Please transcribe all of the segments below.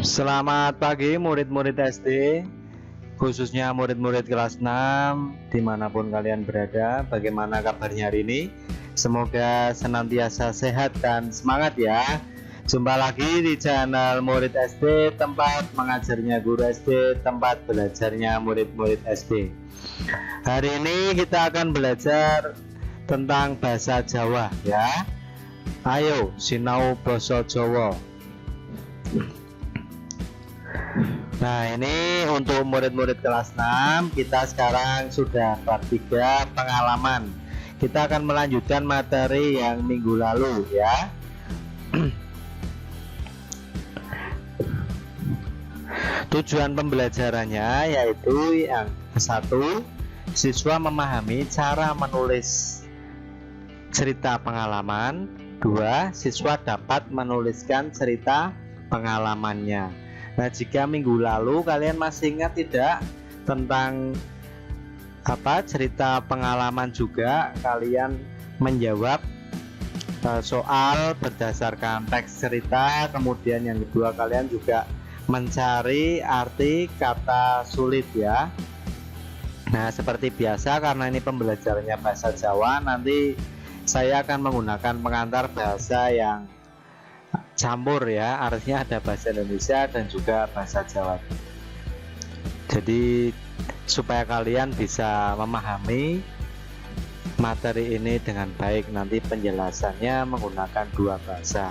Selamat pagi murid-murid SD, khususnya murid-murid kelas 6 dimanapun kalian berada. Bagaimana kabarnya hari ini? Semoga senantiasa sehat dan semangat ya. Jumpa lagi di channel Murid SD, tempat mengajarnya guru SD, tempat belajarnya murid-murid SD. Hari ini kita akan belajar tentang bahasa Jawa ya. Ayo sinau basa Jawa. Nah, ini untuk murid-murid kelas 6, kita sekarang sudah bab 3 pengalaman. Kita akan melanjutkan materi yang minggu lalu ya. Tujuan pembelajarannya yaitu yang ke-1, siswa memahami cara menulis cerita pengalaman. 2, siswa dapat menuliskan cerita pengalamannya. Nah, jika minggu lalu kalian masih ingat tidak tentang cerita pengalaman juga, kalian menjawab soal berdasarkan teks cerita. Kemudian yang kedua, kalian juga mencari arti kata sulit ya. Nah, seperti biasa, karena ini pembelajarannya bahasa Jawa, nanti saya akan menggunakan pengantar bahasa yang campur ya, artinya ada bahasa Indonesia dan juga bahasa Jawa. Jadi supaya kalian bisa memahami materi ini dengan baik, nanti penjelasannya menggunakan dua bahasa.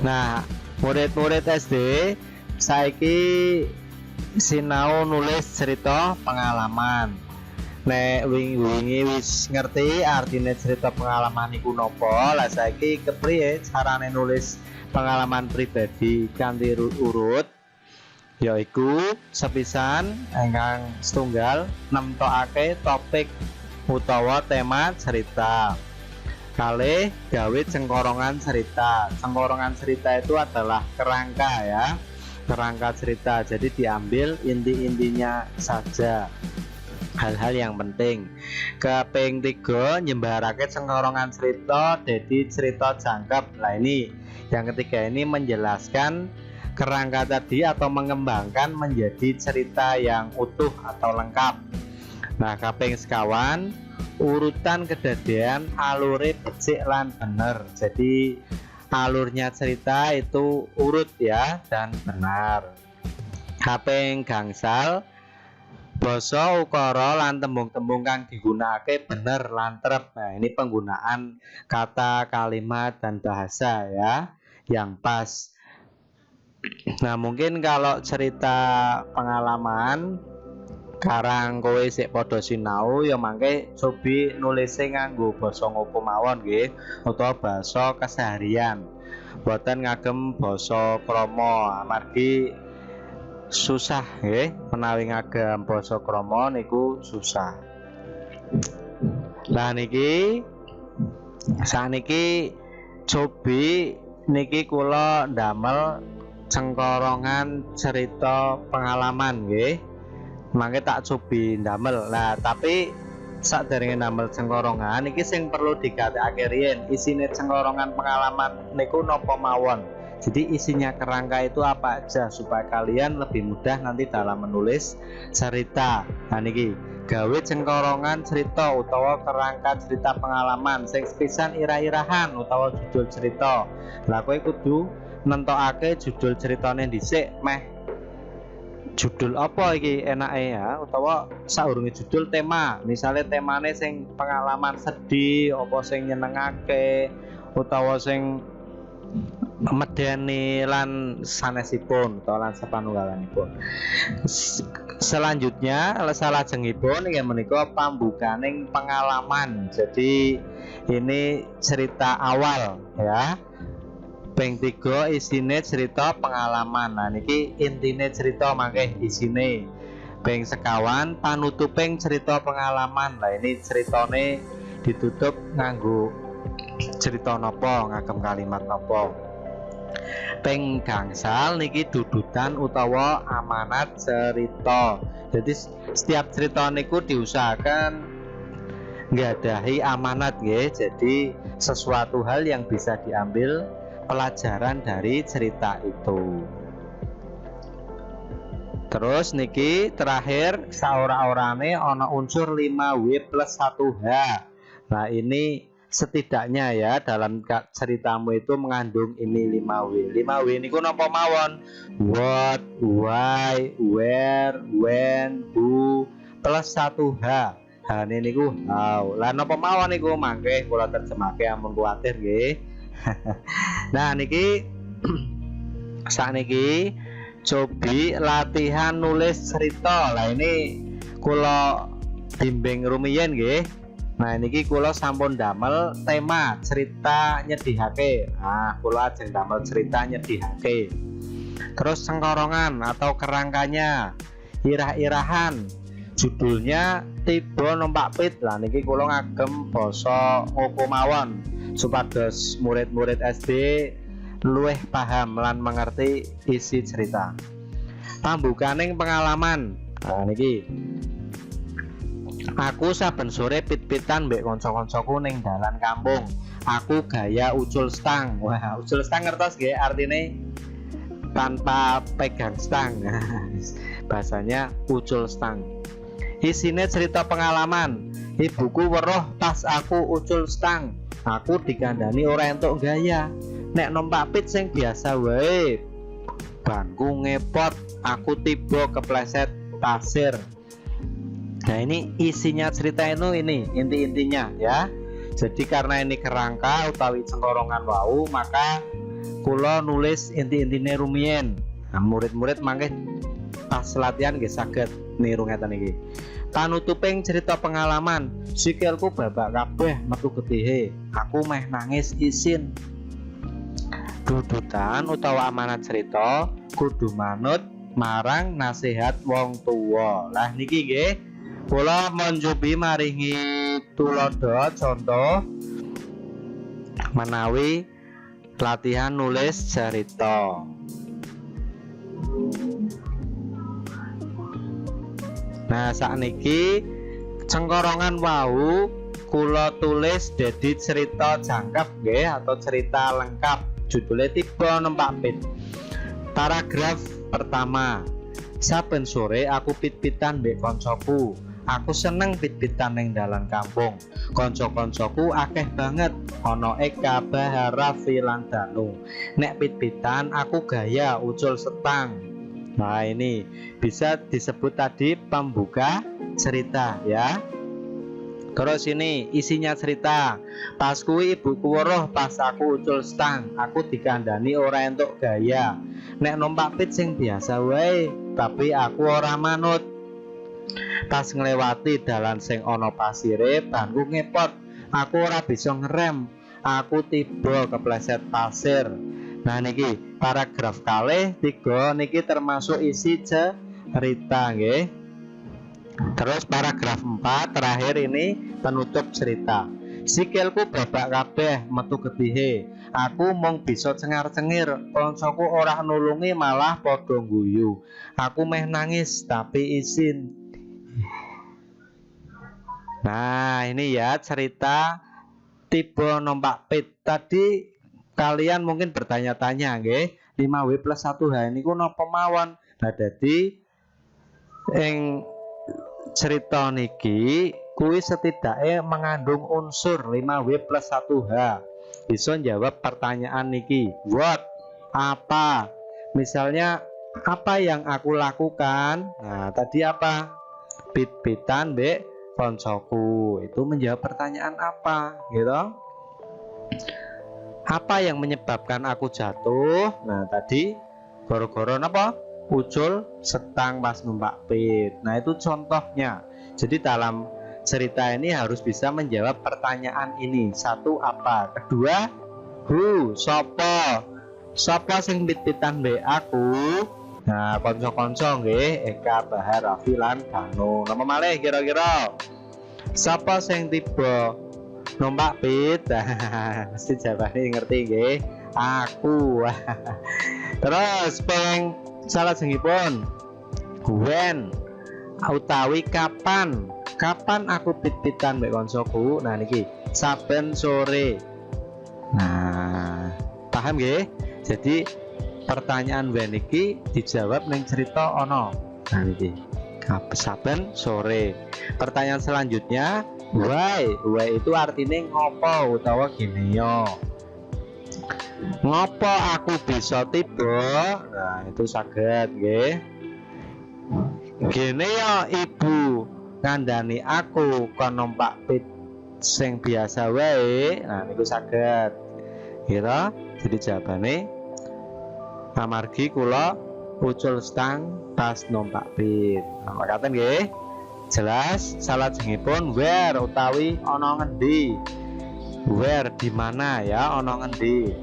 Nah, murid-murid SD, saiki sinau nulis cerita pengalaman. Nek wingi wis ngerti artine cerita pengalaman iku napa, lah saiki kepriye carane nulis pengalaman pribadi kanthi urut, yaiku sepisan ingkang setunggal nemtokake topik utawa tema cerita. Kalih, gawe cengkorongan cerita. Cengkorongan cerita itu adalah kerangka ya, kerangka cerita. Jadi diambil inti-intinya saja, hal-hal yang penting. Kaping 3, nyembarake cengkorongan cerita jadi cerita jangkep. Nah, ini yang ketiga, ini menjelaskan kerangka tadi atau mengembangkan menjadi cerita yang utuh atau lengkap. Nah, kaping sekawan, urutan kedadian alure becik lan bener. Jadi alurnya cerita itu urut ya dan benar. Kaping gangsal, basa ukara lan tembung-tembung kang digunakake bener lan trep. Nah, ini penggunaan kata, kalimat dan bahasa ya yang pas. Nah, mungkin kalau cerita pengalaman karang kowe sik padha sinau ya, mangke cobi nulise nganggo basa ngopo mawon nggih, utawa basa keseharian. Boten ngagem basa krama, amargi susah nggih, menawi ngagem basa krama niku susah. Lah niki saniki cobi niki kula ndamel cengkorongan cerita pengalaman nggih. Mangke tak cobi ndamel. Nah, tapi saderenge ndamel cengkorongan iki sing perlu digatekake riyen, isine cengkorongan pengalaman niku napa mawon. Jadi isinya kerangka itu apa aja supaya kalian lebih mudah nanti dalam menulis cerita. Nah, niki gawe cengkorongan cerita utawa kerangka cerita pengalaman sing sepisan irah-irahan utawa judul cerita. Lah kowe kudu nentokake judul ceritane dhisik, meh judul apa iki enake ya, utawa saurunge judul tema. Misalnya temane sing pengalaman sedih, apa sing nyenengake, utawa sing medeni lan sanesipun utawa lan sapanunggalanipun. Selanjutnya salajengipun inggih menika pambukaning pengalaman. Jadi ini cerita awal ya. Ping 3 isine cerita pengalaman. Nah, niki intine cerita mangke isine. Ping sekawan panutuping cerita pengalaman. Lah, ini ceritane ditutup nganggo cerita napa, ngagem kalimat napa. Ping gangsal niki dudutan utawa amanat cerita. Jadi setiap cerita niku diusahakan nggadahi amanat nggih. Jadi sesuatu hal yang bisa diambil pelajaran dari cerita itu. Terus niki terakhir saora-orane ana unsur 5W plus 1H. Nah ini setidaknya ya dalam ceritamu itu mengandung ini 5W. 5W niku napa mawon? What, why, where, when, who plus 1H. Nah niku how. Lah napa mawon niku mangke kula terjemahke ampun kuwatir nggih. Nah niki sakniki cobi latihan nulis cerita. Lah ini kula bimbing rumiyin nggih. Nah niki kula sampun damel tema cerita nyedihake. Nah kula ajeng damel cerita nyedihake. Terus cengkorongan atau kerangkanya, irah-irahan, judulnya tiba numpak pit. Lah niki kula ngagem basa ngopo mawon supados murid-murid SD luwih paham lan mengerti isi cerita. Pambukaning pengalaman. Nah niki aku saben sore pit-pitan mbek kanca-kancaku ning dalan kampung. Aku gaya ucul stang. Wah, ucul stang ngertos nggih artine tanpa pegang stang. Bahasanya ucul stang. Isine cerita pengalaman. Ibuku weruh pas aku ucul stang. Aku dikandani ora entuk gaya. Nek numpak pit sing biasa wae. Banku ngepot, aku tiba kepleset pasir. Nah ini isinya cerita itu ini inti-intinya ya. Jadi karena ini kerangka utawi cengkorongan wau, maka kula nulis inti-intine rumiyin. Nah, murid-murid mangke pas latihan nggih saged niru ngeten iki. Panutuping cerita pengalaman, sikilku babak kabeh metu getihe. Aku meh nangis isin. Dudutan utawa amanat cerita kudu manut marang nasihat wong tuwa. Lah niki nggih kula mencobi maringi tulodo contoh menawi latihan nulis cerita. Nah sakniki cengkorongan wau kula tulis dadi cerita jangkep nggih atau cerita lengkap. Judulnya tiba numpak pit. Paragraf pertama. Saben sore aku pit-pitan mbek koncoku. Aku seneng pit-pitan ning dalan kampung. Konco-koncoku akeh banget. Ono Eka, Bahara, Filan, Danu. Nek pit-pitan aku gaya ucul setang. Nah ini bisa disebut tadi pembuka cerita ya. Terus ini isinya cerita. Pas kuwi ibuku weruh pas aku ucul stang. Aku dikandani ora entuk gaya. Nek numpak pit sing biasa wae, tapi aku ora manut. Pas nglewati dalan sing ana pasire, banku ngepot. Aku ora bisa ngerem. Aku tiba kepleset pasir. Nah niki paragraf kalih 3 niki termasuk isi cerita nggih. Terus paragraf 4 terakhir ini penutup cerita. Sikilku babak kabeh metu getihe. Aku mung bisa cengar-cengir. Koncoku ora nulungi malah padha guyu. Aku meh nangis tapi isin. Nah ini ya cerita tiba numpak pit. Tadi kalian mungkin bertanya-tanya nggih 5W plus 1H ini ku napa mawon. Nah dadi ing cerita niki kuwi setidaknya mengandung unsur 5W plus 1H. Bisa jawab pertanyaan niki. What? Apa? Misalnya apa yang aku lakukan? Nah tadi apa? Pit-pitan mbek koncoku. Itu menjawab pertanyaan apa gitu. Apa yang menyebabkan aku jatuh? Nah tadi goro-goro napa? Ucul setang pas numpak pit. Nah itu contohnya. Jadi dalam cerita ini harus bisa menjawab pertanyaan ini. Satu apa? Kedua who? Sopo? Sopo sing pit-pitan mbek aku? Nah konco-konco nggih Eka, Bahar, Raffi lan Danu. Nama malih kira-kira sopo sing tiba numpak pit? Mesti jawabane ngerti nggih. Aku. Terus peng salah jengipun when utawi kapan. Kapan aku pit-pitan mbek koncoku? Nah niki saben sore. Nah Paham nggih? Jadi pertanyaan when iki dijawab ning cerita ono. Nah niki. Saben sore. Pertanyaan selanjutnya, why? Why itu artinya ngopo utawa gini yo. Ngopo aku bisa tiba? Nah, itu saged nggih. Gini yo ibu ngandani aku kon numpak pit sing biasa wae. Nah, niku saged. Gitu. Jadi jawabane amargi kula ucul stang pas numpak pit. Nah, makaten nggih. Jelas salajengipun where utawi ana ngendi. Where di mana ya, ana ngendi.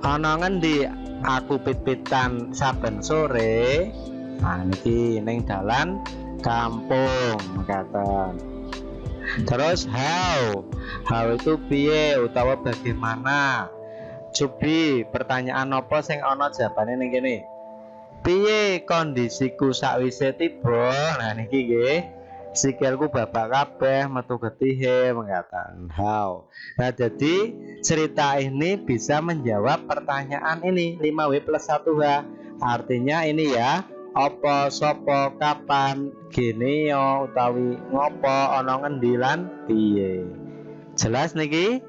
Ana ngendi aku pit-pitan saben sore. Nah niki ning dalan kampung makaten. Terus how itu piye utawa bagaimana. Cobi pertanyaan apa sing ana jawabane ning kene. Piye kondisiku sakwise tiba? Nah niki nggih. Sikilku babak kabeh metu getihe mengatakan how. Nah jadi cerita ini bisa menjawab pertanyaan ini 5W+1H. Artinya ini ya, apa, sopo, kapan, gini yo utawi ngopo, ana ngendi lan piye. Jelas niki?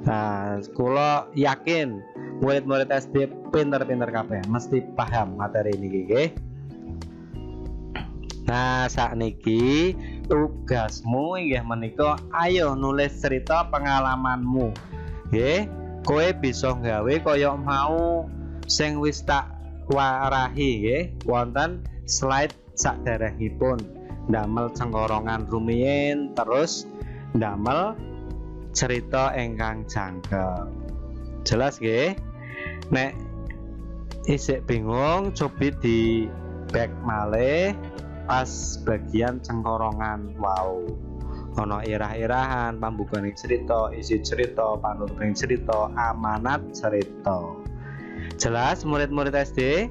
Nah, kula yakin murid-murid SD pinter-pinter kabeh mesti paham materi niki nggih. Nah, sakniki tugasmu inggih menika ayo nulis cerita pengalamanmu. Nggih, kowe bisa gawe kaya mau sing wis tak warahi nggih wonten slide saderengipun. Ndamel cengkorongan rumiyin terus ndamel cerita ingkang jangkep. Jelas nggih? Nek isih bingung cobi di back malih pas bagian cengkorongan wow. Ono irah-irahan, pambukaning cerita, isi cerita, panututing cerita, amanat cerita. Jelas murid-murid SD?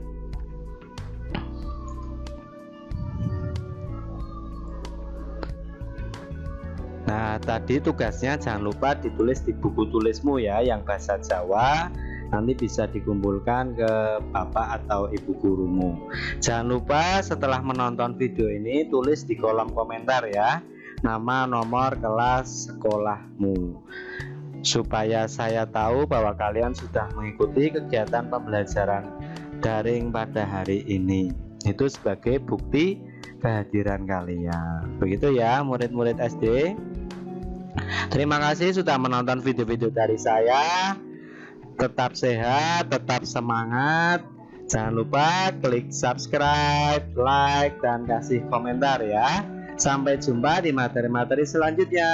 Nah, tadi tugasnya jangan lupa ditulis di buku tulismu ya yang bahasa Jawa. Nanti bisa dikumpulkan ke bapak atau ibu gurumu. Jangan lupa setelah menonton video ini tulis di kolom komentar ya nama, nomor, kelas sekolahmu supaya saya tahu bahwa kalian sudah mengikuti kegiatan pembelajaran daring pada hari ini. Itu sebagai bukti kehadiran kalian. Begitu ya murid-murid SD. Terima kasih sudah menonton video-video dari saya. Tetap sehat, tetap semangat. Jangan lupa klik subscribe, like, dan kasih komentar ya. Sampai jumpa di materi-materi selanjutnya.